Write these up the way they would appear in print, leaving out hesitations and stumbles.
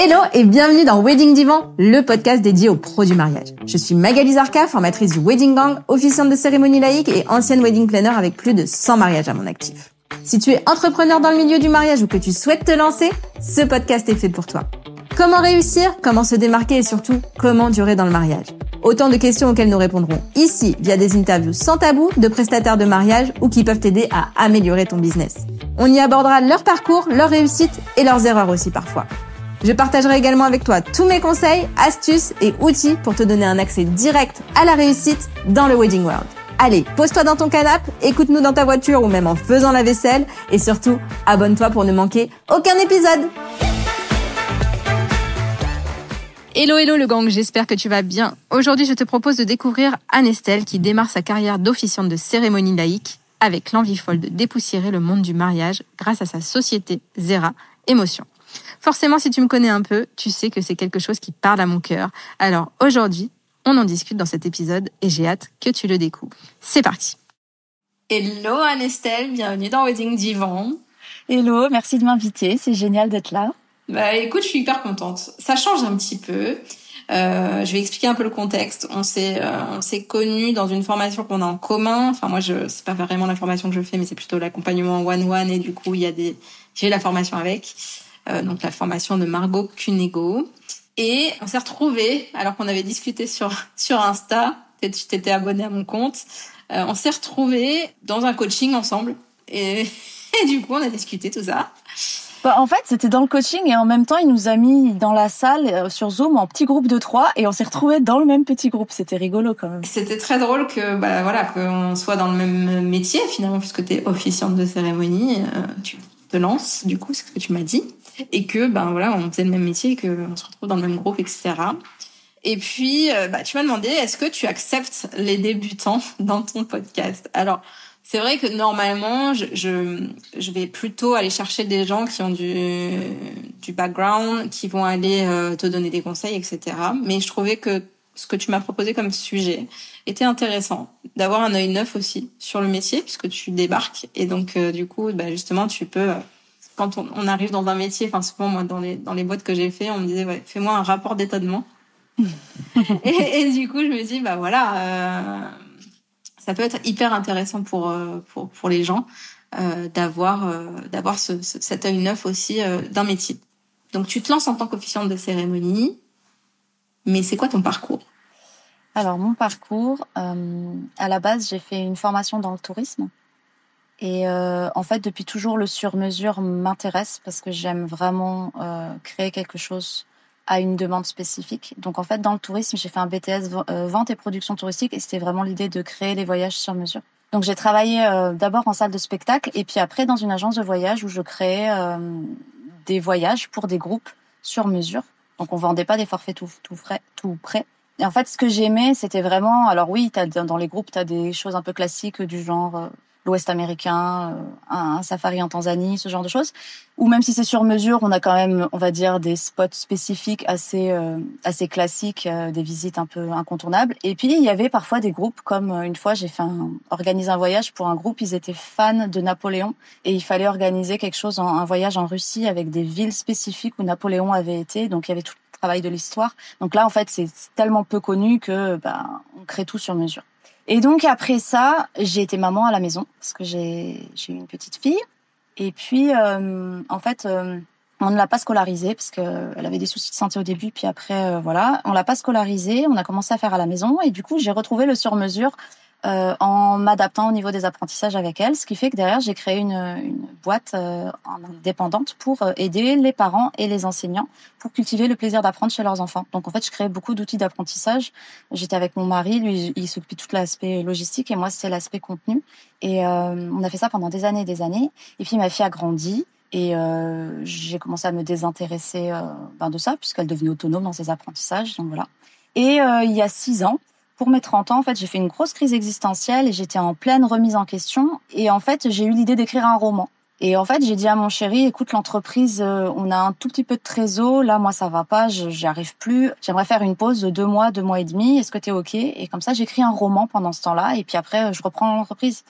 Hello et bienvenue dans Wedding Divan, le podcast dédié aux pros du mariage. Je suis Magali Zarka, formatrice du Wedding Gang, officiante de cérémonie laïque et ancienne wedding planner avec plus de 100 mariages à mon actif. Si tu es entrepreneur dans le milieu du mariage ou que tu souhaites te lancer, ce podcast est fait pour toi. Comment réussir, comment se démarquer et surtout, comment durer dans le mariage? Autant de questions auxquelles nous répondrons ici via des interviews sans tabou de prestataires de mariage ou qui peuvent t'aider à améliorer ton business. On y abordera leur parcours, leurs réussites et leurs erreurs aussi parfois. Je partagerai également avec toi tous mes conseils, astuces et outils pour te donner un accès direct à la réussite dans le Wedding World. Allez, pose-toi dans ton canapé, écoute-nous dans ta voiture ou même en faisant la vaisselle et surtout, abonne-toi pour ne manquer aucun épisode. Hello le gang, j'espère que tu vas bien. Aujourd'hui, je te propose de découvrir Anne-Estelle qui démarre sa carrière d'officiante de cérémonie laïque avec l'envie folle de dépoussiérer le monde du mariage grâce à sa société Zera Émotion. Forcément, si tu me connais un peu, tu sais que c'est quelque chose qui parle à mon cœur. Alors aujourd'hui, on en discute dans cet épisode et j'ai hâte que tu le découvres. C'est parti. Hello Anne-Estelle, bienvenue dans Wedding Divan. Hello, merci de m'inviter, c'est génial d'être là. Bah écoute, je suis hyper contente. Ça change un petit peu. Je vais expliquer un peu le contexte. On s'est connus dans une formation qu'on a en commun. Enfin moi, c'est pas vraiment la formation que je fais, mais c'est plutôt l'accompagnement one-one et du coup j'ai la formation avec. Donc la formation de Margot Cunego. Et on s'est retrouvés, alors qu'on avait discuté sur Insta, tu t'étais abonnée à mon compte, on s'est retrouvés dans un coaching ensemble. Et du coup, on a discuté tout ça. Bah, en fait, c'était dans le coaching et en même temps, il nous a mis dans la salle sur Zoom en petit groupe de 3 et on s'est retrouvés dans le même petit groupe. C'était rigolo quand même. C'était très drôle qu'on soit dans le même métier finalement, puisque t'es officiante de cérémonie, tu te lances, du coup, c'est ce que tu m'as dit. Et que, on faisait le même métier, qu'on se retrouve dans le même groupe, etc. Et puis, tu m'as demandé, est-ce que tu acceptes les débutants dans ton podcast? Alors, c'est vrai que normalement, je vais plutôt aller chercher des gens qui ont du background, qui vont aller te donner des conseils, etc. Mais je trouvais que ce que tu m'as proposé comme sujet était intéressant, d'avoir un œil neuf aussi sur le métier, puisque tu débarques. Et donc, du coup, justement, tu peux... Quand on arrive dans un métier, enfin souvent moi dans les boîtes que j'ai fait, on me disait fais-moi un rapport d'étonnement. et du coup je me dis ça peut être hyper intéressant pour les gens d'avoir cet œil neuf aussi d'un métier. Donc tu te lances en tant qu'officiante de cérémonie, mais c'est quoi ton parcours? Alors mon parcours, à la base j'ai fait une formation dans le tourisme. Et en fait, depuis toujours, le sur-mesure m'intéresse parce que j'aime vraiment créer quelque chose à une demande spécifique. Donc en fait, dans le tourisme, j'ai fait un BTS vente et production touristique et c'était vraiment l'idée de créer les voyages sur mesure. Donc j'ai travaillé d'abord en salle de spectacle et puis après dans une agence de voyage où je créais des voyages pour des groupes sur mesure. Donc on vendait pas des forfaits tout prêts. Et en fait, ce que j'aimais, c'était vraiment... Alors oui, dans les groupes, tu as des choses un peu classiques du genre... l'Ouest américain, un safari en Tanzanie, ce genre de choses. Ou même si c'est sur mesure, on a quand même, on va dire, des spots spécifiques assez classiques, des visites un peu incontournables. Et puis, il y avait parfois des groupes, comme une fois, j'ai organisé un voyage pour un groupe, ils étaient fans de Napoléon et il fallait organiser quelque chose, un voyage en Russie avec des villes spécifiques où Napoléon avait été. Donc, il y avait tout le travail de l'histoire. Donc là, en fait, c'est tellement peu connu que, on crée tout sur mesure. Et donc après ça, j'ai été maman à la maison parce que j'ai eu une petite fille. Et puis en fait, on ne l'a pas scolarisée parce que elle avait des soucis de santé au début. Puis après, on l'a pas scolarisée. On a commencé à faire à la maison et du coup, j'ai retrouvé le sur-mesure en m'adaptant au niveau des apprentissages avec elle, ce qui fait que derrière j'ai créé une boîte indépendante pour aider les parents et les enseignants pour cultiver le plaisir d'apprendre chez leurs enfants. Donc en fait je créais beaucoup d'outils d'apprentissage. J'étais avec mon mari, lui il s'occupait de tout l'aspect logistique et moi c'était l'aspect contenu. Et on a fait ça pendant des années et des années. Et puis ma fille a grandi. Et j'ai commencé à me désintéresser de ça puisqu'elle devenait autonome dans ses apprentissages. Donc voilà. Et il y a 6 ans, pour mes 30 ans, en fait, j'ai fait une grosse crise existentielle et j'étais en pleine remise en question. Et en fait, j'ai eu l'idée d'écrire un roman. Et en fait, j'ai dit à mon chéri, écoute, l'entreprise, on a un tout petit peu de trésor. Là, moi, ça va pas, j'y arrive plus. J'aimerais faire une pause de 2 mois, 2 mois et demi. Est-ce que t'es OK? Et comme ça, j'écris un roman pendant ce temps-là. Et puis après, je reprends l'entreprise.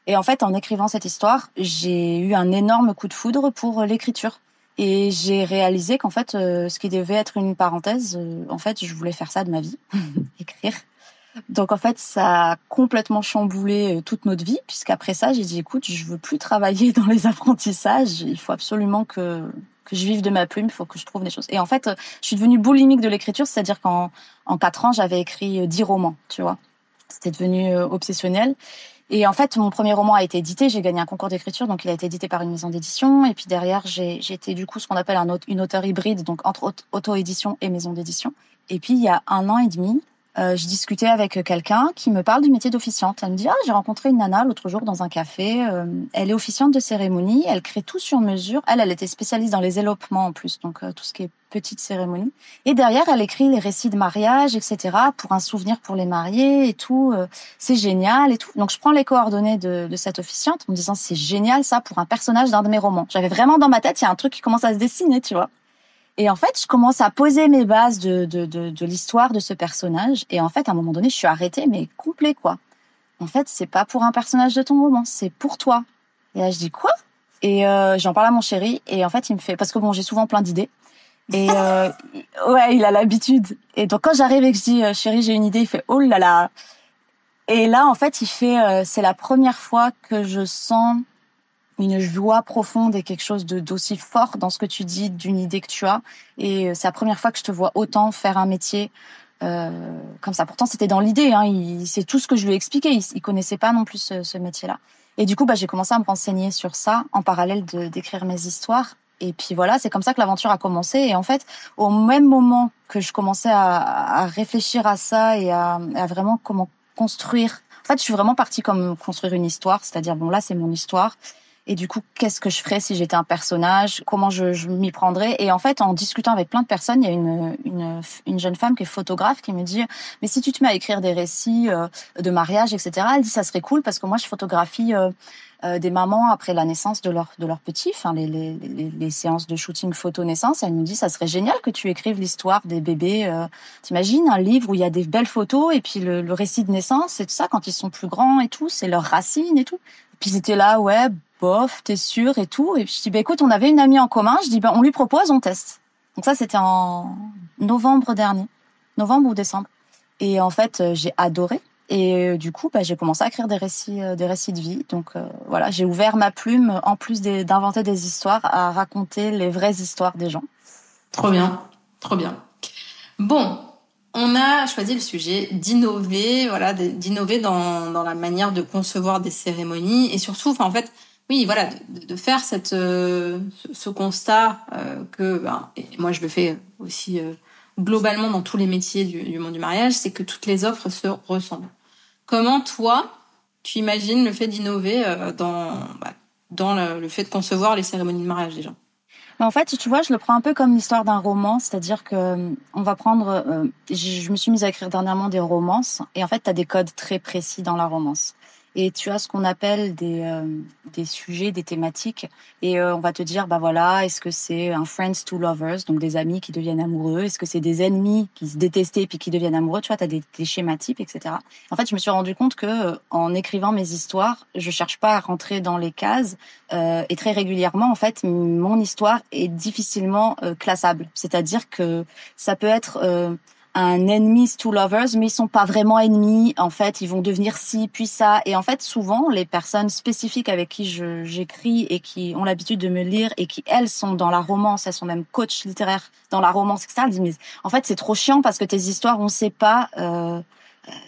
Et en fait, en écrivant cette histoire, j'ai eu un énorme coup de foudre pour l'écriture. Et j'ai réalisé qu'en fait, ce qui devait être une parenthèse, en fait, je voulais faire ça de ma vie, écrire. Donc en fait, ça a complètement chamboulé toute notre vie, puisqu'après ça, j'ai dit, écoute, je veux plus travailler dans les apprentissages. Il faut absolument que je vive de ma plume, il faut que je trouve des choses. Et en fait, je suis devenue boulimique de l'écriture, c'est-à-dire qu'en 4 ans, j'avais écrit 10 romans, tu vois. C'était devenu obsessionnel. Et en fait, mon premier roman a été édité. J'ai gagné un concours d'écriture, donc il a été édité par une maison d'édition. Et puis derrière, j'ai été du coup ce qu'on appelle une auteure hybride, donc entre auto-édition et maison d'édition. Et puis il y a 1 an et demi, je discutais avec quelqu'un qui me parle du métier d'officiante. Elle me dit, j'ai rencontré une nana l'autre jour dans un café. Elle est officiante de cérémonie. Elle crée tout sur mesure. Elle était spécialiste dans les élopements en plus, donc tout ce qui est petite cérémonie. Et derrière, elle écrit les récits de mariage, etc., pour un souvenir pour les mariés et tout. C'est génial et tout. Donc je prends les coordonnées de cette officiante en me disant, c'est génial ça pour un personnage d'un de mes romans. J'avais vraiment dans ma tête, il y a un truc qui commence à se dessiner, tu vois. Et en fait, je commence à poser mes bases de l'histoire de ce personnage. Et en fait, à un moment donné, je suis arrêtée, mais complet, quoi. En fait, c'est pas pour un personnage de ton roman, c'est pour toi. Et là, je dis quoi? Et j'en parle à mon chéri. Et en fait, il me fait... Parce que bon, j'ai souvent plein d'idées. Et ouais, il a l'habitude. Et donc, quand j'arrive et que je dis, chéri, j'ai une idée, il fait, oh là là. Et là, en fait, il fait, c'est la première fois que je sens une joie profonde et quelque chose d'aussi fort dans ce que tu dis, d'une idée que tu as. Et c'est la première fois que je te vois autant faire un métier comme ça. Pourtant, c'était dans l'idée. C'est tout ce que je lui ai expliqué. Il connaissait pas non plus ce métier-là. Et du coup, j'ai commencé à me renseigner sur ça en parallèle d'écrire mes histoires. Et puis voilà, c'est comme ça que l'aventure a commencé. Et en fait, au même moment que je commençais à réfléchir à ça et à vraiment comment construire. En fait, je suis vraiment partie comme construire une histoire. C'est-à-dire, bon, là, c'est mon histoire. Et du coup, qu'est-ce que je ferais si j'étais un personnage? Comment je m'y prendrais? Et en fait, en discutant avec plein de personnes, il y a une jeune femme qui est photographe qui me dit, mais si tu te mets à écrire des récits de mariage, etc., elle dit, ça serait cool parce que moi, je photographie des mamans après la naissance de leur petit, enfin les séances de shooting photo naissance. Elle nous dit, ça serait génial que tu écrives l'histoire des bébés. T'imagines un livre où il y a des belles photos et puis le récit de naissance et tout ça quand ils sont plus grands et tout, c'est leurs racines et tout. Et puis j'étais là, ouais, bof, t'es sûre et tout. Et puis je dis, écoute, on avait une amie en commun. Je dis, on lui propose, on teste. Donc ça, c'était en novembre dernier, novembre ou décembre. Et en fait, j'ai adoré. Et du coup, j'ai commencé à écrire des récits de vie. Donc voilà, j'ai ouvert ma plume, en plus d'inventer des histoires, à raconter les vraies histoires des gens. Trop bien, trop bien. Bon, on a choisi le sujet d'innover, voilà, d'innover dans la manière de concevoir des cérémonies et surtout, en fait, oui, voilà, de faire ce constat que, et moi je le fais aussi globalement dans tous les métiers du monde du mariage, c'est que toutes les offres se ressemblent. Comment toi, tu imagines le fait d'innover dans le fait de concevoir les cérémonies de mariage déjà? Mais en fait, tu vois, je le prends un peu comme l'histoire d'un roman, c'est-à-dire que on va prendre. Je me suis mise à écrire dernièrement des romances, et en fait, tu as des codes très précis dans la romance. Et tu as ce qu'on appelle des sujets, des thématiques, et on va te dire, voilà, est-ce que c'est un friends to lovers, donc des amis qui deviennent amoureux, est-ce que c'est des ennemis qui se détestaient puis qui deviennent amoureux, tu vois, t'as des schémas types, etc. En fait, je me suis rendu compte que en écrivant mes histoires, je cherche pas à rentrer dans les cases, et très régulièrement, en fait, mon histoire est difficilement classable, c'est-à-dire que ça peut être un enemies to lovers, mais ils sont pas vraiment ennemis. En fait, ils vont devenir ci, puis ça. Et en fait, souvent, les personnes spécifiques avec qui j'écris et qui ont l'habitude de me lire et qui, elles, sont dans la romance, elles sont même coach littéraire dans la romance, etc., elles disent, mais en fait, c'est trop chiant parce que tes histoires, on sait pas...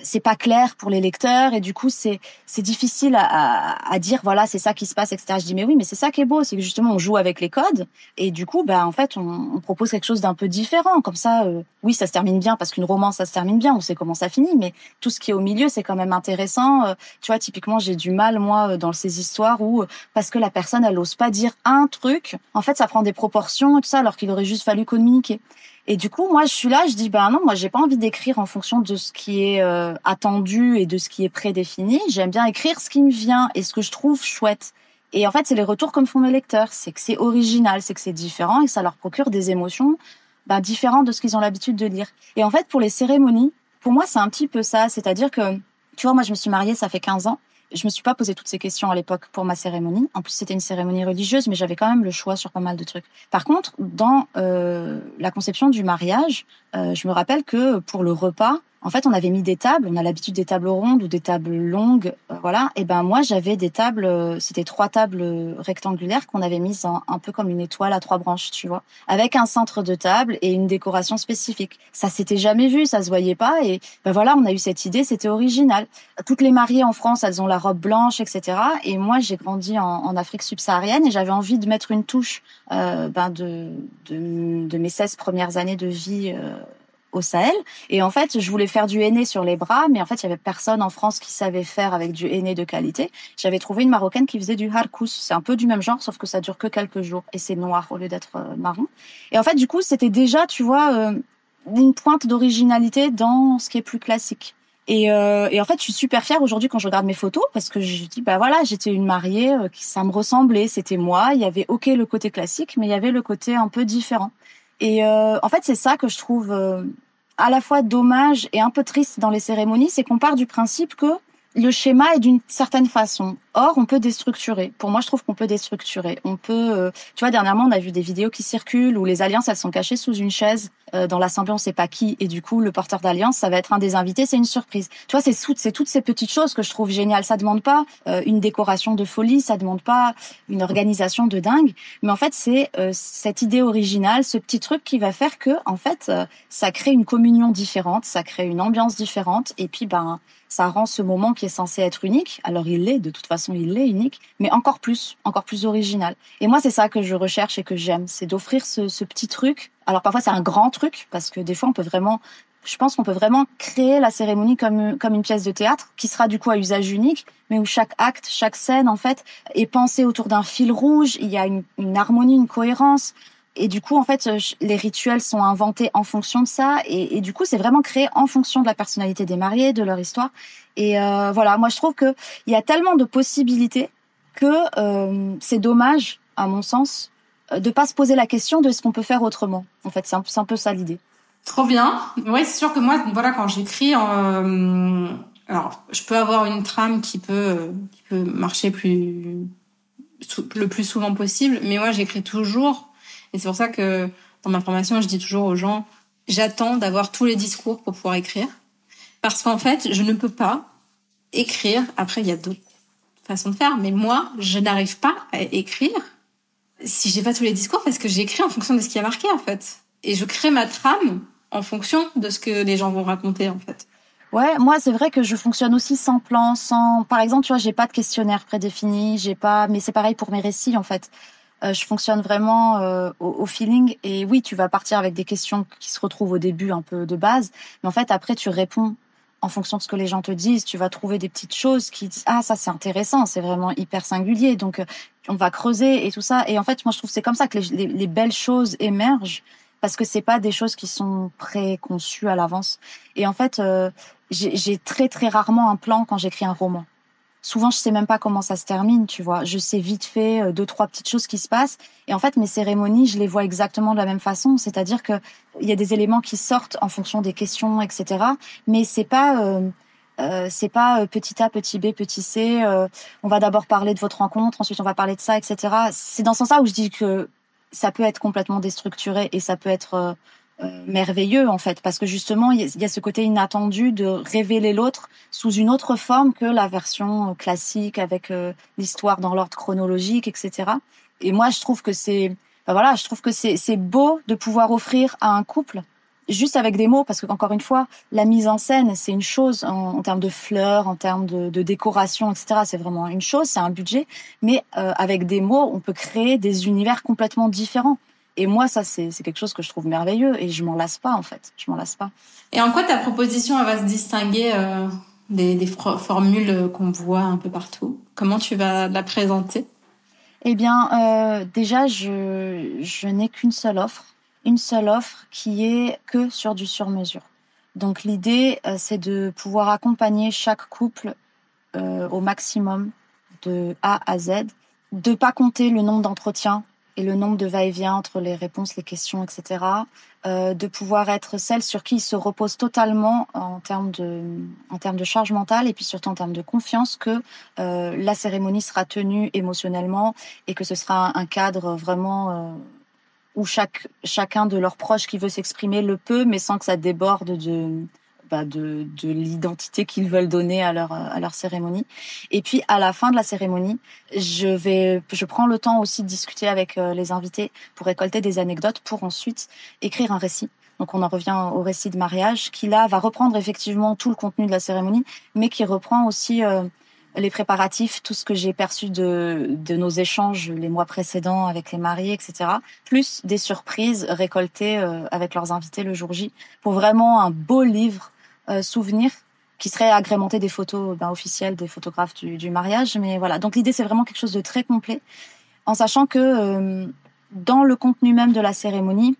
c'est pas clair pour les lecteurs et du coup c'est difficile à dire voilà c'est ça qui se passe, etc. Je dis mais oui, mais c'est ça qui est beau, c'est que justement on joue avec les codes et du coup en fait on propose quelque chose d'un peu différent comme ça. Oui, ça se termine bien parce qu'une romance ça se termine bien, on sait comment ça finit, mais tout ce qui est au milieu c'est quand même intéressant. Tu vois, typiquement j'ai du mal moi dans ces histoires où parce que la personne elle ose pas dire un truc, en fait ça prend des proportions et tout ça alors qu'il aurait juste fallu communiquer. Et du coup, moi, je suis là, je dis, non, moi, j'ai pas envie d'écrire en fonction de ce qui est attendu et de ce qui est prédéfini. J'aime bien écrire ce qui me vient et ce que je trouve chouette. Et en fait, c'est les retours que me font mes lecteurs. C'est que c'est original, c'est que c'est différent et que ça leur procure des émotions différentes de ce qu'ils ont l'habitude de lire. Et en fait, pour les cérémonies, pour moi, c'est un petit peu ça. C'est-à-dire que, tu vois, moi, je me suis mariée, ça fait 15 ans. je me suis pas posé toutes ces questions à l'époque pour ma cérémonie. En plus, c'était une cérémonie religieuse, mais j'avais quand même le choix sur pas mal de trucs. Par contre, dans la conception du mariage, je me rappelle que pour le repas, en fait, on avait mis des tables. On a l'habitude des tables rondes ou des tables longues, voilà. Et ben moi, j'avais des tables. C'était 3 tables rectangulaires qu'on avait mises un peu comme une étoile à 3 branches, tu vois, avec un centre de table et une décoration spécifique. Ça s'était jamais vu, ça se voyait pas. Et ben voilà, on a eu cette idée. C'était original. Toutes les mariées en France, elles ont la robe blanche, etc. Et moi, j'ai grandi en Afrique subsaharienne et j'avais envie de mettre une touche de mes 16 premières années de vie au Sahel. Et en fait, je voulais faire du henné sur les bras, mais en fait, il y avait personne en France qui savait faire avec du henné de qualité. J'avais trouvé une Marocaine qui faisait du harkous. C'est un peu du même genre, sauf que ça dure que quelques jours et c'est noir au lieu d'être marron. Et en fait, du coup, c'était déjà, tu vois, une pointe d'originalité dans ce qui est plus classique. Et en fait, je suis super fière aujourd'hui quand je regarde mes photos parce que je dis, bah voilà, j'étais une mariée qui ça me ressemblait, c'était moi. Il y avait ok le côté classique, mais il y avait le côté un peu différent. Et en fait, c'est ça que je trouve à la fois dommage et un peu triste dans les cérémonies, c'est qu'on part du principe que le schéma est d'une certaine façon. Or, on peut déstructurer. Pour moi, je trouve qu'on peut déstructurer. On peut, tu vois, dernièrement, on a vu des vidéos qui circulent où les alliances, elles sont cachées sous une chaise. Dans l'assemblée, on sait pas qui. Et du coup, le porteur d'alliance, ça va être un des invités, c'est une surprise. Tu vois, c'est toutes ces petites choses que je trouve géniales. Ça demande pas une décoration de folie, ça demande pas une organisation de dingue. Mais en fait, c'est cette idée originale, ce petit truc qui va faire que, en fait, ça crée une communion différente, ça crée une ambiance différente. Et puis, ben, ça rend ce moment qui est censé être unique. Alors, il l'est, de toute façon, il est unique, mais encore plus original. Et moi, c'est ça que je recherche et que j'aime, c'est d'offrir ce petit truc. Alors, parfois, c'est un grand truc, parce que des fois, je pense qu'on peut vraiment créer la cérémonie comme une pièce de théâtre, qui sera du coup à usage unique, mais où chaque acte, chaque scène, en fait, est pensée autour d'un fil rouge. Il y a une harmonie, une cohérence. Et du coup, en fait, les rituels sont inventés en fonction de ça. Et du coup, c'est vraiment créé en fonction de la personnalité des mariés, de leur histoire. Et voilà, moi, je trouve que il y a tellement de possibilités que c'est dommage, à mon sens, de pas se poser la question de ce qu'on peut faire autrement. En fait, c'est un peu ça l'idée. Trop bien. Ouais, c'est sûr que moi, voilà, quand j'écris, alors, je peux avoir une trame qui peut marcher le plus souvent possible, mais moi, j'écris toujours. Et c'est pour ça que dans ma formation, je dis toujours aux gens, j'attends d'avoir tous les discours pour pouvoir écrire. Parce qu'en fait, je ne peux pas écrire. Après, il y a d'autres façons de faire, mais moi, je n'arrive pas à écrire si j'ai pas tous les discours parce que j'écris en fonction de ce qui a marqué, en fait. Et je crée ma trame en fonction de ce que les gens vont raconter, en fait. Ouais, moi, c'est vrai que je fonctionne aussi sans plan, par exemple, tu vois, j'ai pas de questionnaire prédéfini, mais c'est pareil pour mes récits, en fait. Je fonctionne vraiment au feeling. Et oui, tu vas partir avec des questions qui se retrouvent au début un peu de base. Mais en fait, après, tu réponds en fonction de ce que les gens te disent. Tu vas trouver des petites choses qui disent, ah, ça, c'est intéressant. C'est vraiment hyper singulier. Donc, on va creuser et tout ça. Et en fait, moi, je trouve que c'est comme ça que les belles choses émergent. Parce que c'est pas des choses qui sont préconçues à l'avance. Et en fait, j'ai très, très rarement un plan quand j'écris un roman. Souvent, je sais même pas comment ça se termine, tu vois. Je sais vite fait 2-3 petites choses qui se passent. Et en fait, mes cérémonies, je les vois exactement de la même façon. C'est-à-dire que il y a des éléments qui sortent en fonction des questions, etc. Mais c'est pas petit A, petit B, petit C. On va d'abord parler de votre rencontre, ensuite on va parler de ça, etc. C'est dans ce sens-là où je dis que ça peut être complètement déstructuré et ça peut être merveilleux en fait, parce que justement il y a ce côté inattendu de révéler l'autre sous une autre forme que la version classique avec l'histoire dans l'ordre chronologique, etc. Et moi je trouve que je trouve que c'est beau de pouvoir offrir à un couple juste avec des mots, parce que encore une fois la mise en scène c'est une chose en termes de fleurs, en termes de décoration, etc. C'est vraiment une chose, c'est un budget, mais avec des mots on peut créer des univers complètement différents. Et moi, ça, c'est quelque chose que je trouve merveilleux et je m'en lasse pas, en fait. Je m'en lasse pas. Et en quoi ta proposition, elle va se distinguer des formules qu'on voit un peu partout? Comment tu vas la présenter? Eh bien, déjà, je n'ai qu'une seule offre. Une seule offre qui est que sur du sur-mesure. Donc, l'idée, c'est de pouvoir accompagner chaque couple au maximum de A à Z, de pas compter le nombre d'entretiens et le nombre de va-et-vient entre les réponses, les questions, etc. De pouvoir être celle sur qui il se repose totalement en termes de charge mentale et puis surtout en termes de confiance que la cérémonie sera tenue émotionnellement et que ce sera un cadre vraiment où chacun de leurs proches qui veut s'exprimer le peut, mais sans que ça déborde de l'identité qu'ils veulent donner à leur cérémonie. Et puis, à la fin de la cérémonie, je prends le temps aussi de discuter avec les invités pour récolter des anecdotes pour ensuite écrire un récit. Donc, on en revient au récit de mariage qui, là, va reprendre effectivement tout le contenu de la cérémonie, mais qui reprend aussi les préparatifs, tout ce que j'ai perçu de nos échanges les mois précédents avec les mariés, etc. Plus des surprises récoltées avec leurs invités le jour J, pour vraiment un beau livre souvenir qui serait agrémenté des photos officielles des photographes du mariage. Mais voilà, donc l'idée c'est vraiment quelque chose de très complet, en sachant que dans le contenu même de la cérémonie,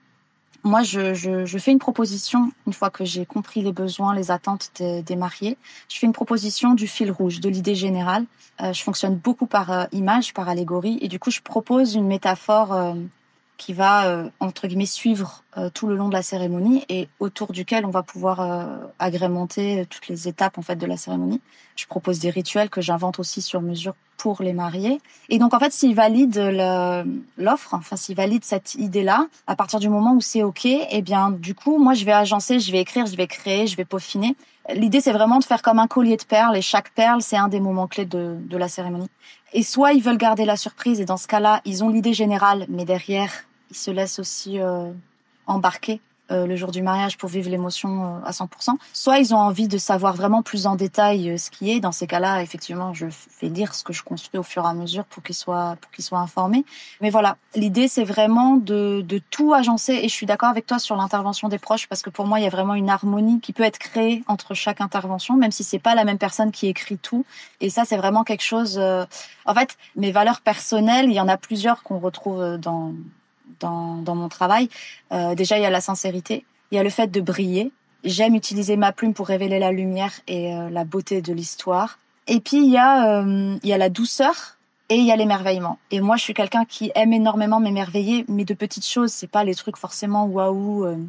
moi, je fais une proposition, une fois que j'ai compris les besoins, les attentes des mariés, je fais une proposition du fil rouge, de l'idée générale. Je fonctionne beaucoup par image, par allégorie, et du coup, je propose une métaphore qui va, entre guillemets, suivre tout le long de la cérémonie et autour duquel on va pouvoir agrémenter toutes les étapes en fait de la cérémonie. Je propose des rituels que j'invente aussi sur mesure pour les mariés. Et donc, en fait, s'ils valident l'offre, enfin, s'ils valident cette idée-là, à partir du moment où c'est OK, eh bien, du coup, moi, je vais agencer, je vais écrire, je vais créer, je vais peaufiner. L'idée, c'est vraiment de faire comme un collier de perles et chaque perle, c'est un des moments clés de la cérémonie. Et soit ils veulent garder la surprise et dans ce cas-là, ils ont l'idée générale, mais derrière, ils se laissent aussi embarquer le jour du mariage pour vivre l'émotion à 100%. Soit ils ont envie de savoir vraiment plus en détail ce qui est. Dans ces cas-là, effectivement, je fais lire ce que je construis au fur et à mesure pour qu'ils soient informés. Mais voilà, l'idée, c'est vraiment de tout agencer. Et je suis d'accord avec toi sur l'intervention des proches parce que pour moi, il y a vraiment une harmonie qui peut être créée entre chaque intervention, même si c'est pas la même personne qui écrit tout. Et ça, c'est vraiment quelque chose... En fait, mes valeurs personnelles, il y en a plusieurs qu'on retrouve dans mon travail. Déjà, il y a la sincérité, il y a le fait de briller. J'aime utiliser ma plume pour révéler la lumière et la beauté de l'histoire. Et puis, il y a la douceur et il y a l'émerveillement. Et moi, je suis quelqu'un qui aime énormément m'émerveiller, mais de petites choses. C'est pas les trucs forcément waouh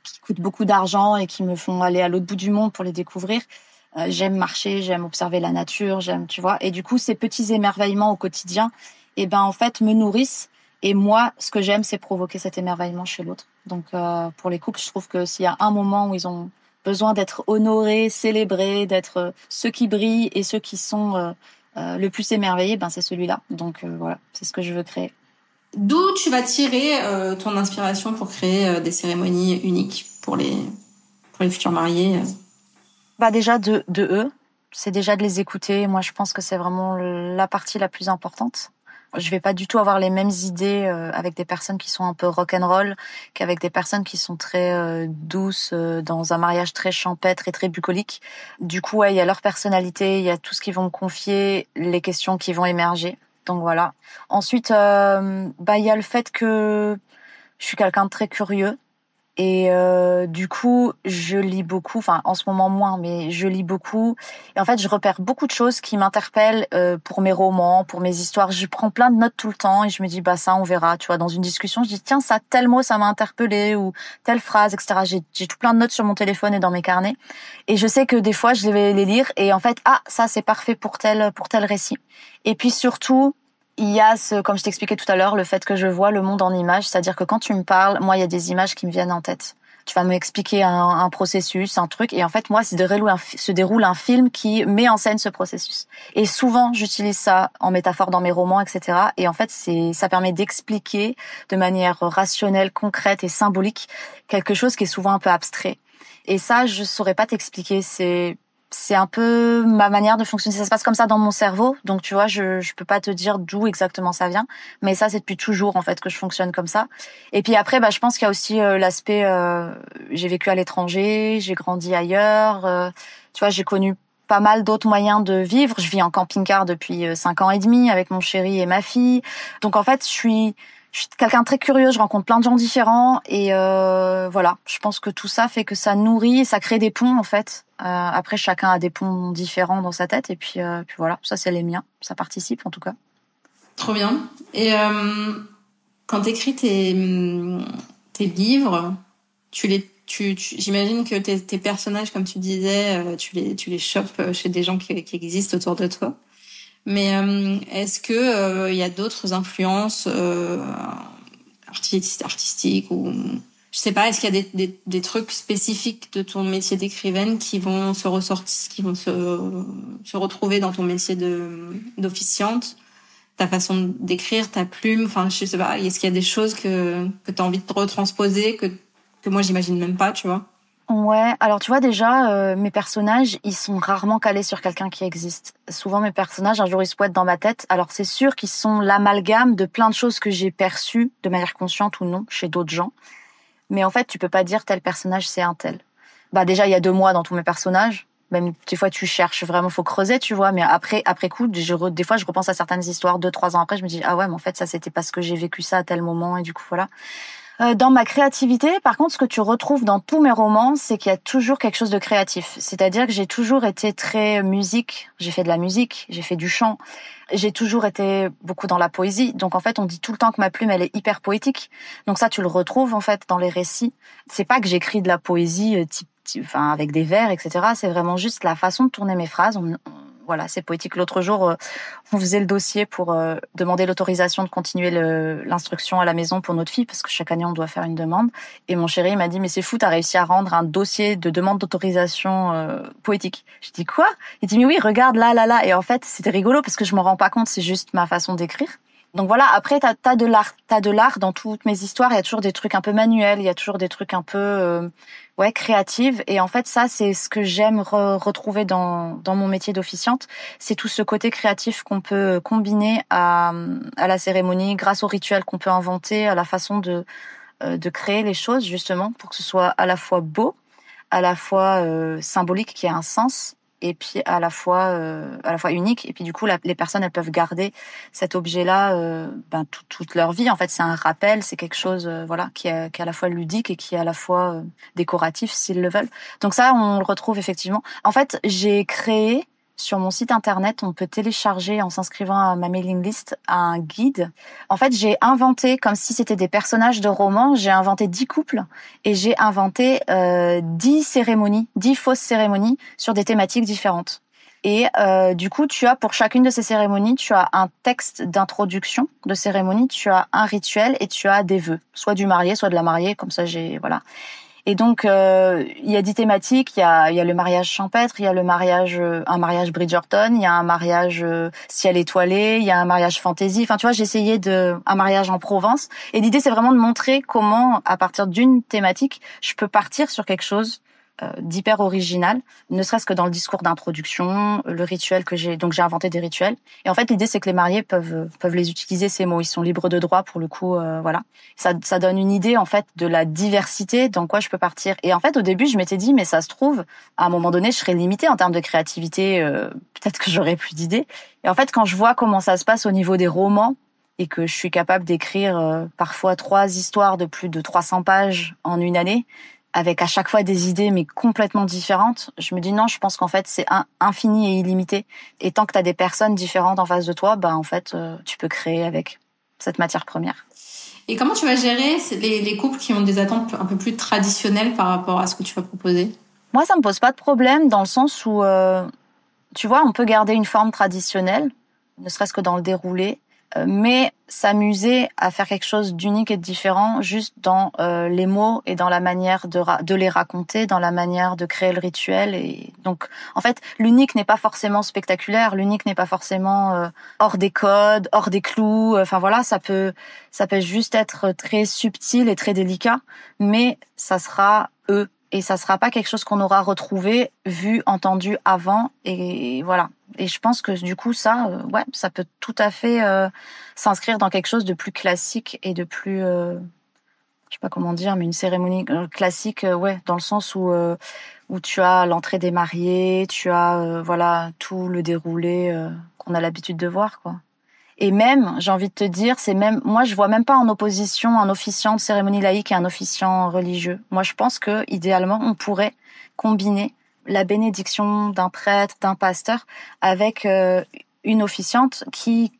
qui coûtent beaucoup d'argent et qui me font aller à l'autre bout du monde pour les découvrir. J'aime marcher, j'aime observer la nature, tu vois. Et du coup, ces petits émerveillements au quotidien, en fait, me nourrissent. Et moi, ce que j'aime, c'est provoquer cet émerveillement chez l'autre. Donc, pour les couples, je trouve que s'il y a un moment où ils ont besoin d'être honorés, célébrés, d'être ceux qui brillent et ceux qui sont le plus émerveillés, c'est celui-là. Donc, voilà, c'est ce que je veux créer. D'où tu vas tirer ton inspiration pour créer des cérémonies uniques pour les futurs mariés Déjà, de eux. C'est déjà de les écouter. Moi, je pense que c'est vraiment la partie la plus importante. Je vais pas du tout avoir les mêmes idées avec des personnes qui sont un peu rock'n'roll qu'avec des personnes qui sont très douces dans un mariage très champêtre et très bucolique. Du coup, il y a leur personnalité, il y a tout ce qu'ils vont me confier, les questions qui vont émerger. Donc voilà. Ensuite, il y a le fait que je suis quelqu'un de très curieux. Et du coup, je lis beaucoup, enfin en ce moment moins, mais je lis beaucoup. Et en fait, je repère beaucoup de choses qui m'interpellent pour mes romans, pour mes histoires. Je prends plein de notes tout le temps et je me dis, ça, on verra. Tu vois, dans une discussion, je dis, tiens, ça, tel mot, ça m'a interpellé ou telle phrase, etc. J'ai tout plein de notes sur mon téléphone et dans mes carnets. Et je sais que des fois, je vais les lire et en fait, ça, c'est parfait pour tel récit. Et puis surtout, il y a comme je t'expliquais tout à l'heure, le fait que je vois le monde en images, c'est-à-dire que quand tu me parles, moi, il y a des images qui me viennent en tête. Tu vas m'expliquer un processus, un truc, et en fait, moi, se déroule un film qui met en scène ce processus. Et souvent, j'utilise ça en métaphore dans mes romans, etc. Et en fait, ça permet d'expliquer de manière rationnelle, concrète et symbolique quelque chose qui est souvent un peu abstrait. Et ça, je saurais pas t'expliquer. C'est un peu ma manière de fonctionner. Ça se passe comme ça dans mon cerveau. Donc, tu vois, je peux pas te dire d'où exactement ça vient. Mais ça, c'est depuis toujours, en fait, que je fonctionne comme ça. Et puis après, je pense qu'il y a aussi l'aspect, j'ai vécu à l'étranger, j'ai grandi ailleurs. Tu vois, j'ai connu pas mal d'autres moyens de vivre. Je vis en camping-car depuis 5 ans et demi avec mon chéri et ma fille. Donc, en fait, je suis quelqu'un de très curieux, je rencontre plein de gens différents et voilà, je pense que tout ça fait que ça nourrit, ça crée des ponts en fait. Après, chacun a des ponts différents dans sa tête et puis voilà, ça c'est les miens, ça participe en tout cas. Trop bien. Et Quand t'écris tes livres, j'imagine que tes personnages, comme tu disais, tu les chopes chez des gens qui existent autour de toi. Mais est-ce que il y a d'autres influences artistiques ou je sais pas, est-ce qu'il y a des trucs spécifiques de ton métier d'écrivaine qui vont se ressortir, qui vont se retrouver dans ton métier d'officiante, ta façon d'écrire, ta plume, enfin je sais pas, est-ce qu'il y a des choses que tu as envie de retransposer que moi j'imagine même pas, tu vois? Ouais, alors tu vois déjà, mes personnages, ils sont rarement calés sur quelqu'un qui existe. Souvent mes personnages, un jour ils se pointent dans ma tête. Alors c'est sûr qu'ils sont l'amalgame de plein de choses que j'ai perçues de manière consciente ou non chez d'autres gens. Mais en fait, tu peux pas dire tel personnage c'est un tel. Bah déjà, il y a 2 mois dans tous mes personnages. Même des fois, tu cherches vraiment, faut creuser, tu vois. Mais après coup, des fois, je repense à certaines histoires 2-3 ans après. Je me dis ah ouais, mais en fait, ça c'était parce que j'ai vécu ça à tel moment et du coup voilà. Dans ma créativité, par contre, ce que tu retrouves dans tous mes romans, c'est qu'il y a toujours quelque chose de créatif. C'est-à-dire que j'ai toujours été très musique. J'ai fait de la musique, j'ai fait du chant. J'ai toujours été beaucoup dans la poésie. Donc, en fait, on dit tout le temps que ma plume, elle est hyper poétique. Donc ça, tu le retrouves, en fait, dans les récits. C'est pas que j'écris de la poésie, enfin, avec des vers, etc. C'est vraiment juste la façon de tourner mes phrases. Voilà, c'est poétique. L'autre jour, on faisait le dossier pour demander l'autorisation de continuer l'instruction à la maison pour notre fille, parce que chaque année, on doit faire une demande. Et mon chéri m'a dit, mais c'est fou, t'as réussi à rendre un dossier de demande d'autorisation poétique. Je dis, quoi? Il dit, mais oui, regarde, là, là, là. Et en fait, c'était rigolo, parce que je m'en rends pas compte, c'est juste ma façon d'écrire. Donc voilà, après, t'as de l'art dans toutes mes histoires. Il y a toujours des trucs un peu manuels, il y a toujours des trucs un peu créatifs. Et en fait, ça, c'est ce que j'aime retrouver dans mon métier d'officiante. C'est tout ce côté créatif qu'on peut combiner à la cérémonie, grâce aux rituels qu'on peut inventer, à la façon de créer les choses, justement, pour que ce soit à la fois beau, à la fois symbolique, qui a un sens, et puis à la fois unique. Et puis du coup, les personnes, elles peuvent garder cet objet-là toute leur vie. En fait, c'est un rappel, c'est quelque chose voilà qui est à la fois ludique et qui est à la fois décoratif s'ils le veulent. Donc ça, on le retrouve effectivement. En fait, j'ai créé sur mon site internet, on peut télécharger en s'inscrivant à ma mailing list un guide. En fait, j'ai inventé, comme si c'était des personnages de romans, j'ai inventé 10 couples et j'ai inventé 10 cérémonies, 10 fausses cérémonies sur des thématiques différentes. Et du coup, tu as pour chacune de ces cérémonies, tu as un texte d'introduction de cérémonie, tu as un rituel et tu as des vœux, soit du marié, soit de la mariée. Comme ça, voilà. Et donc, il y a 10 thématiques. Il y a le mariage champêtre, il y a un mariage Bridgerton, il y a un mariage ciel étoilé, il y a un mariage fantasy. Enfin, tu vois, j'ai essayé un mariage en Provence. Et l'idée, c'est vraiment de montrer comment, à partir d'une thématique, je peux partir sur quelque chose d'hyper original, ne serait-ce que dans le discours d'introduction, le rituel donc j'ai inventé des rituels. Et en fait, l'idée, c'est que les mariés peuvent les utiliser, ces mots. Ils sont libres de droit, pour le coup, voilà. Ça donne une idée, en fait, de la diversité dans quoi je peux partir. Et en fait, au début, je m'étais dit, mais ça se trouve, à un moment donné, je serais limitée en termes de créativité, peut-être que j'aurais plus d'idées. Et en fait, quand je vois comment ça se passe au niveau des romans, et que je suis capable d'écrire parfois 3 histoires de plus de 300 pages en une année, avec à chaque fois des idées mais complètement différentes, je me dis non, je pense qu'en fait c'est infini et illimité. Et tant que tu as des personnes différentes en face de toi, en fait tu peux créer avec cette matière première. Et comment tu vas gérer les couples qui ont des attentes un peu plus traditionnelles par rapport à ce que tu vas proposer? Moi, ça me pose pas de problème dans le sens où tu vois, on peut garder une forme traditionnelle, ne serait-ce que dans le déroulé, mais s'amuser à faire quelque chose d'unique et de différent juste dans les mots et dans la manière de les raconter, dans la manière de créer le rituel. Et donc, en fait, l'unique n'est pas forcément spectaculaire, l'unique n'est pas forcément hors des codes, hors des clous. Enfin voilà, ça peut juste être très subtil et très délicat, mais ça sera eux. Et ça sera pas quelque chose qu'on aura retrouvé, vu, entendu avant. Et voilà. Et je pense que du coup, ça peut tout à fait s'inscrire dans quelque chose de plus classique et de plus, je sais pas comment dire, mais une cérémonie classique, dans le sens où tu as l'entrée des mariés, tu as tout le déroulé qu'on a l'habitude de voir, quoi. Et même, j'ai envie de te dire, moi, je vois même pas en opposition un officiant de cérémonie laïque et un officiant religieux. Moi, je pense que, idéalement, on pourrait combiner la bénédiction d'un prêtre, d'un pasteur, avec une officiante qui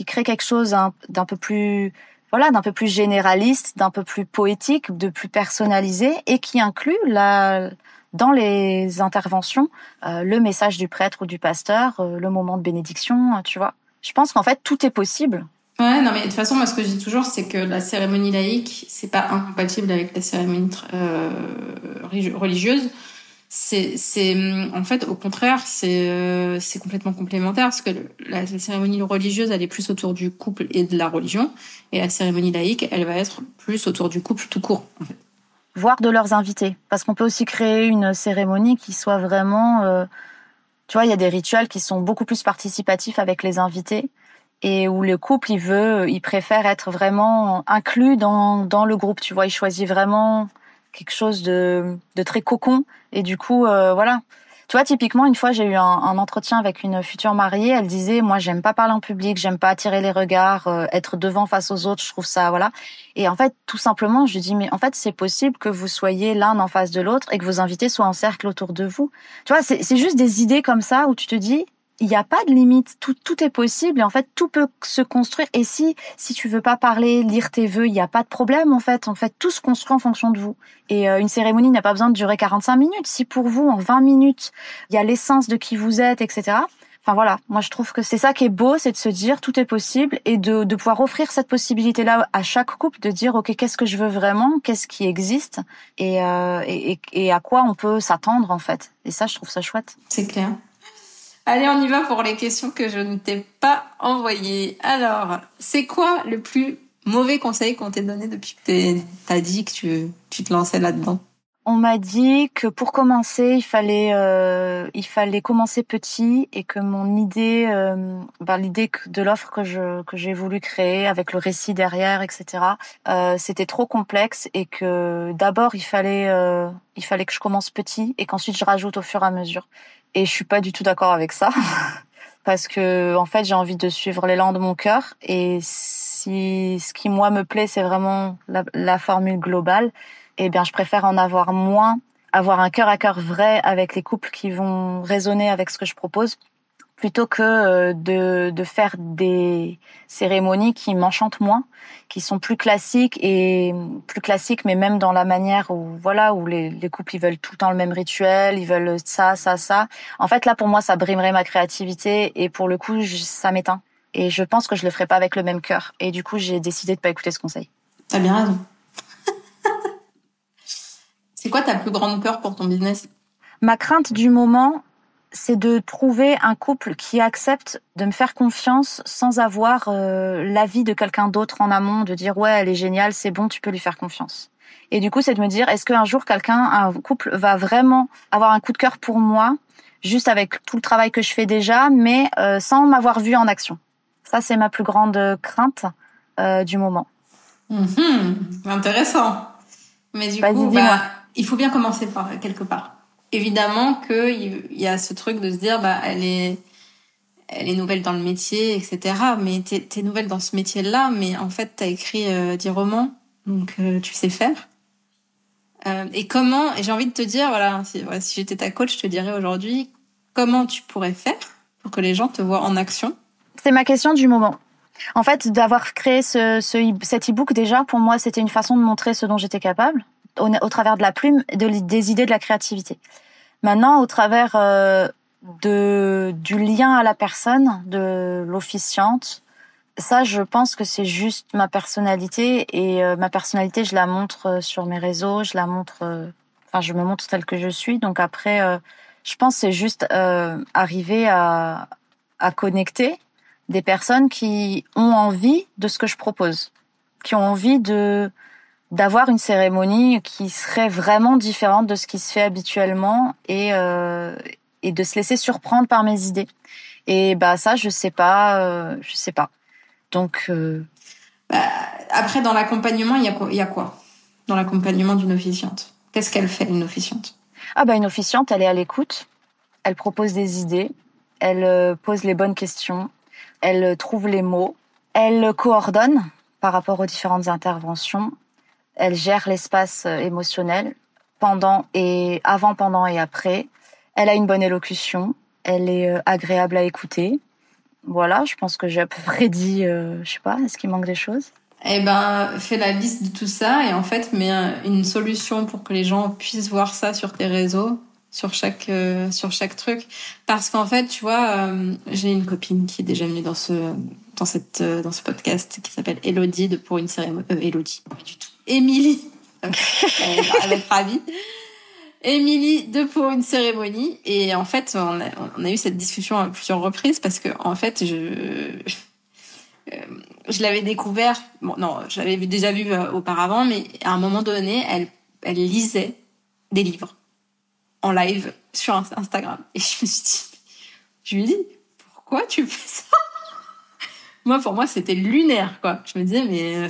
crée quelque chose d'un peu plus voilà, d'un peu plus généraliste, d'un peu plus poétique, de plus personnalisé, et qui inclut dans les interventions le message du prêtre ou du pasteur, le moment de bénédiction, tu vois. Je pense qu'en fait, tout est possible. Ouais, non, mais de toute façon, moi, ce que je dis toujours, c'est que la cérémonie laïque, c'est pas incompatible avec la cérémonie religieuse. En fait, au contraire, c'est complètement complémentaire parce que la cérémonie religieuse, elle est plus autour du couple et de la religion, et la cérémonie laïque, elle va être plus autour du couple tout court, en fait. Voire de leurs invités, parce qu'on peut aussi créer une cérémonie qui soit vraiment, tu vois, il y a des rituels qui sont beaucoup plus participatifs avec les invités et où le couple, il préfère être vraiment inclus dans le groupe, tu vois, il choisit vraiment quelque chose de très cocon et du coup, voilà. Tu vois, typiquement, une fois, j'ai eu un entretien avec une future mariée. Elle disait, moi, j'aime pas parler en public, j'aime pas attirer les regards, être devant face aux autres, je trouve ça, voilà. Et en fait, tout simplement, je lui dis, mais en fait, c'est possible que vous soyez l'un en face de l'autre et que vos invités soient en cercle autour de vous. Tu vois, c'est juste des idées comme ça où tu te dis, il n'y a pas de limite, tout est possible et en fait tout peut se construire. Et si tu veux pas parler, lire tes vœux, il n'y a pas de problème en fait tout se construit en fonction de vous. Et une cérémonie n'a pas besoin de durer 45 minutes. Si pour vous en 20 minutes il y a l'essence de qui vous êtes, etc. Enfin voilà, moi je trouve que c'est ça qui est beau, c'est de se dire tout est possible et de pouvoir offrir cette possibilité-là à chaque couple de dire ok, qu'est-ce que je veux vraiment, qu'est-ce qui existe et à quoi on peut s'attendre en fait. Et ça, je trouve ça chouette. C'est clair. Allez, on y va pour les questions que je ne t'ai pas envoyées. Alors, c'est quoi le plus mauvais conseil qu'on t'ait donné depuis que t'as dit que tu te lançais là-dedans? On m'a dit que pour commencer, il fallait commencer petit et que mon idée, l'idée de l'offre que j'ai voulu créer avec le récit derrière, etc. C'était trop complexe et que d'abord il fallait que je commence petit et qu'ensuite je rajoute au fur et à mesure. Et je suis pas du tout d'accord avec ça parce que en fait j'ai envie de suivre l'élan de mon cœur et si ce qui moi me plaît c'est vraiment la formule globale. Eh bien, je préfère en avoir moins, avoir un cœur à cœur vrai avec les couples qui vont résonner avec ce que je propose, plutôt que de faire des cérémonies qui m'enchantent moins, qui sont plus classiques, mais même dans la manière où les couples ils veulent tout le temps le même rituel, ils veulent ça. En fait, là pour moi, ça brimerait ma créativité et pour le coup, ça m'éteint. Et je pense que je le ferai pas avec le même cœur. Et du coup, j'ai décidé de pas écouter ce conseil. T'as bien raison. C'est quoi ta plus grande peur pour ton business? Ma crainte du moment, c'est de trouver un couple qui accepte de me faire confiance sans avoir l'avis de quelqu'un d'autre en amont, de dire ouais, elle est géniale, c'est bon, tu peux lui faire confiance. Et du coup, c'est de me dire, est-ce qu'un jour un couple va vraiment avoir un coup de cœur pour moi, juste avec tout le travail que je fais déjà, mais sans m'avoir vu en action. Ça, c'est ma plus grande crainte du moment. Intéressant. Mais du coup, il faut bien commencer par quelque part. Évidemment qu'il y a ce truc de se dire, elle est nouvelle dans le métier, etc. Mais t'es nouvelle dans ce métier-là, mais en fait, t'as écrit 10 romans, donc tu sais faire. Et j'ai envie de te dire, si j'étais ta coach, je te dirais aujourd'hui, comment tu pourrais faire pour que les gens te voient en action? C'est ma question du moment. En fait, d'avoir créé cet e-book, déjà, pour moi, c'était une façon de montrer ce dont j'étais capable, au travers de la plume, des idées, de la créativité. Maintenant, au travers du lien à la personne, de l'officiante, ça, je pense que c'est juste ma personnalité. Et ma personnalité, je la montre sur mes réseaux, je me montre telle que je suis. Donc après, je pense que c'est juste arriver à connecter des personnes qui ont envie de ce que je propose, qui ont envie d'avoir une cérémonie qui serait vraiment différente de ce qui se fait habituellement et de se laisser surprendre par mes idées. Et ça, je sais pas. Donc après, dans l'accompagnement, il y a quoi dans l'accompagnement d'une officiante? Qu'est-ce qu'elle fait, une officiante? Une officiante, elle est à l'écoute, elle propose des idées, elle pose les bonnes questions, elle trouve les mots, elle coordonne par rapport aux différentes interventions, elle gère l'espace émotionnel avant, pendant et après. Elle a une bonne élocution, elle est agréable à écouter. Voilà, je pense que j'ai à peu près dit, je sais pas, est-ce qu'il manque des choses? Eh ben, fais la liste de tout ça et en fait, mets une solution pour que les gens puissent voir ça sur tes réseaux, sur chaque truc. Parce qu'en fait, tu vois, j'ai une copine qui est déjà venue dans ce podcast qui s'appelle Elodie de Pour une cérémonie. Elodie, pas du tout. Émilie. Elle va être ravie. Émilie de Pour une cérémonie. Et en fait, on a eu cette discussion à plusieurs reprises parce que, en fait, je l'avais découvert, bon, non, je l'avais déjà vu auparavant, mais à un moment donné, elle lisait des livres en live sur Instagram. Et je lui ai dit, pourquoi tu fais ça? Pour moi, c'était lunaire, quoi. Je me disais, mais,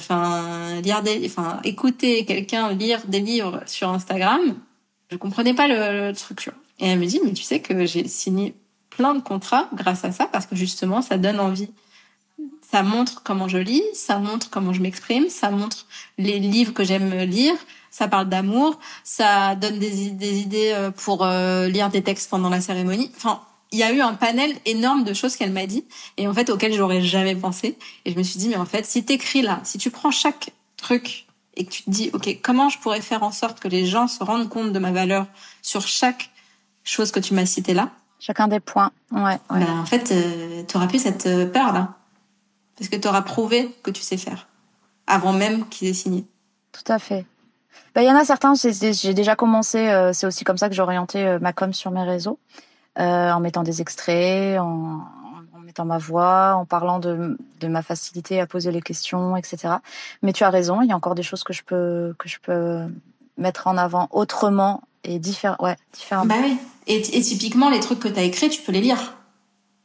écouter quelqu'un lire des livres sur Instagram, je comprenais pas le truc, tu vois. Et elle me dit, mais tu sais que j'ai signé plein de contrats grâce à ça, parce que justement, ça donne envie. Ça montre comment je lis, ça montre comment je m'exprime, ça montre les livres que j'aime lire, ça parle d'amour, ça donne des idées pour lire des textes pendant la cérémonie. Enfin, il y a eu un panel énorme de choses qu'elle m'a dit et en fait auxquelles j'aurais jamais pensé. Et je me suis dit, mais en fait, si t'écris là, si tu prends chaque truc et que tu te dis, ok, comment je pourrais faire en sorte que les gens se rendent compte de ma valeur sur chaque chose que tu m'as citée là. Chacun des points, ouais. Ben, en fait, t'auras plus cette peur là. Parce que tu auras prouvé que tu sais faire, avant même qu'ils aient signé. Tout à fait. Il y en a certains, j'ai déjà commencé, c'est aussi comme ça que j'ai orienté ma com sur mes réseaux, en mettant des extraits, en mettant ma voix, en parlant de ma facilité à poser les questions, etc. Mais tu as raison, il y a encore des choses que je peux mettre en avant autrement et différemment. Bah oui. Et typiquement, les trucs que tu as écrits, tu peux les lire.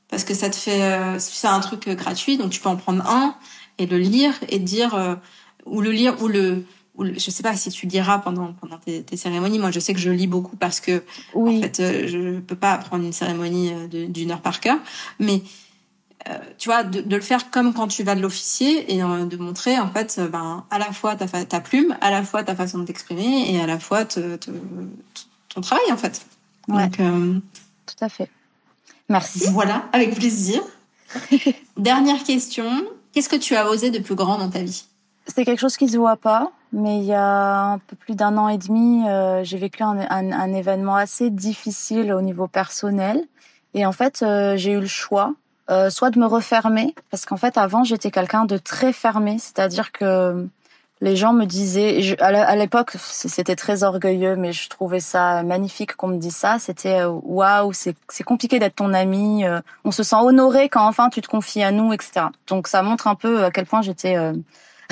Parce que ça te fait, c'est un truc gratuit, donc tu peux en prendre un et le lire et dire, ou je sais pas si tu liras pendant tes cérémonies. Moi, je sais que je lis beaucoup parce que, oui. En fait, je peux pas apprendre une cérémonie d'une heure par cœur. Mais, tu vois, de le faire comme quand tu vas de l'officier et de montrer, en fait, à la fois ta plume, à la fois ta façon de t'exprimer et à la fois ton travail, en fait. Ouais. Donc, tout à fait. Merci. Voilà, avec plaisir. Dernière question. Qu'est-ce que tu as osé de plus grand dans ta vie? C'est quelque chose qui se voit pas, mais il y a un peu plus d'un an et demi, j'ai vécu un événement assez difficile au niveau personnel. Et en fait, j'ai eu le choix, soit de me refermer, parce qu'en fait, avant, j'étais quelqu'un de très fermé, c'est-à-dire que les gens me disaient, à l'époque, c'était très orgueilleux, mais je trouvais ça magnifique qu'on me dise ça. C'était waouh, c'est compliqué d'être ton ami. On se sent honoré quand enfin tu te confies à nous, etc. Donc ça montre un peu à quel point j'étais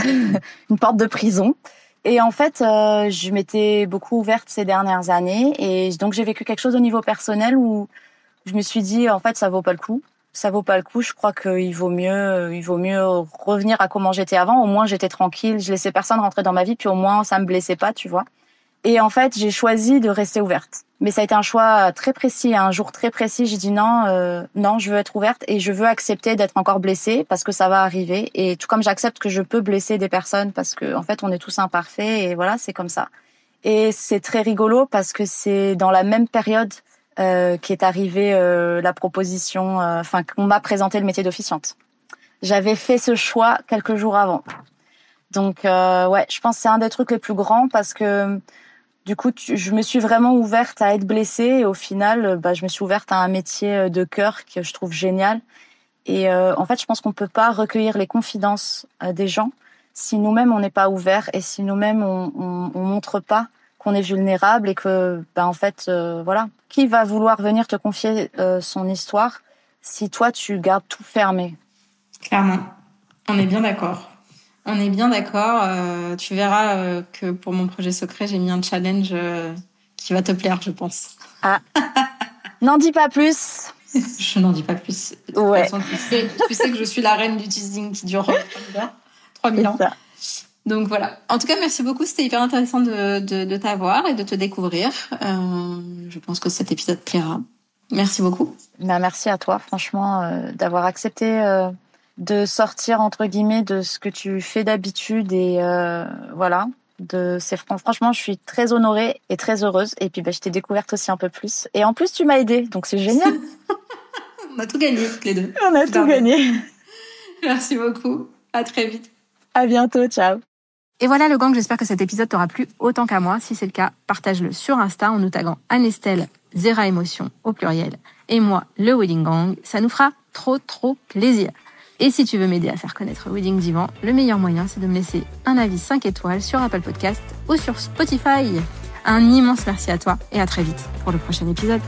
une porte de prison. Et en fait, je m'étais beaucoup ouverte ces dernières années, et donc j'ai vécu quelque chose au niveau personnel où je me suis dit en fait ça vaut pas le coup. Ça vaut pas le coup. Je crois qu'il vaut mieux revenir à comment j'étais avant. Au moins, j'étais tranquille. Je laissais personne rentrer dans ma vie, puis au moins, ça me blessait pas, tu vois. Et en fait, j'ai choisi de rester ouverte. Mais ça a été un choix très précis. Un jour très précis, j'ai dit non, non, je veux être ouverte et je veux accepter d'être encore blessée parce que ça va arriver. Et tout comme j'accepte que je peux blesser des personnes parce que, en fait, on est tous imparfaits et voilà, c'est comme ça. Et c'est très rigolo parce que c'est dans la même période qui est arrivée la proposition, qu'on m'a présenté le métier d'officiante. J'avais fait ce choix quelques jours avant. Donc ouais, je pense que c'est un des trucs les plus grands parce que du coup, je me suis vraiment ouverte à être blessée et au final, je me suis ouverte à un métier de cœur que je trouve génial. Et en fait, je pense qu'on peut pas recueillir les confidences des gens si nous-mêmes on n'est pas ouvert et si nous-mêmes on montre pas qu'on est vulnérable et que, en fait, voilà, qui va vouloir venir te confier son histoire si toi tu gardes tout fermé? Clairement, on est bien d'accord. On est bien d'accord. Tu verras que pour mon projet secret, j'ai mis un challenge qui va te plaire, je pense. Ah, n'en dis pas plus. Je n'en dis pas plus. De toute façon, tu sais que je suis la reine du teasing qui dure 3000 ans. Donc voilà. En tout cas, merci beaucoup. C'était hyper intéressant de t'avoir et de te découvrir. Je pense que cet épisode plaira. Merci beaucoup. Merci à toi, franchement, d'avoir accepté de sortir entre guillemets de ce que tu fais d'habitude et voilà. Franchement, je suis très honorée et très heureuse. Et puis, je t'ai découverte aussi un peu plus. Et en plus, tu m'as aidée, donc c'est génial. On a tout gagné, toutes les deux. On a tout gagné. Merci beaucoup. À très vite. À bientôt, ciao. Et voilà le gang, j'espère que cet épisode t'aura plu autant qu'à moi. Si c'est le cas, partage-le sur Insta en nous taguant Anne-Estelle, Zera Émotion au pluriel, et moi, le Wedding Gang. Ça nous fera trop plaisir. Et si tu veux m'aider à faire connaître Wedding Divan, le meilleur moyen, c'est de me laisser un avis 5 étoiles sur Apple Podcast ou sur Spotify. Un immense merci à toi et à très vite pour le prochain épisode.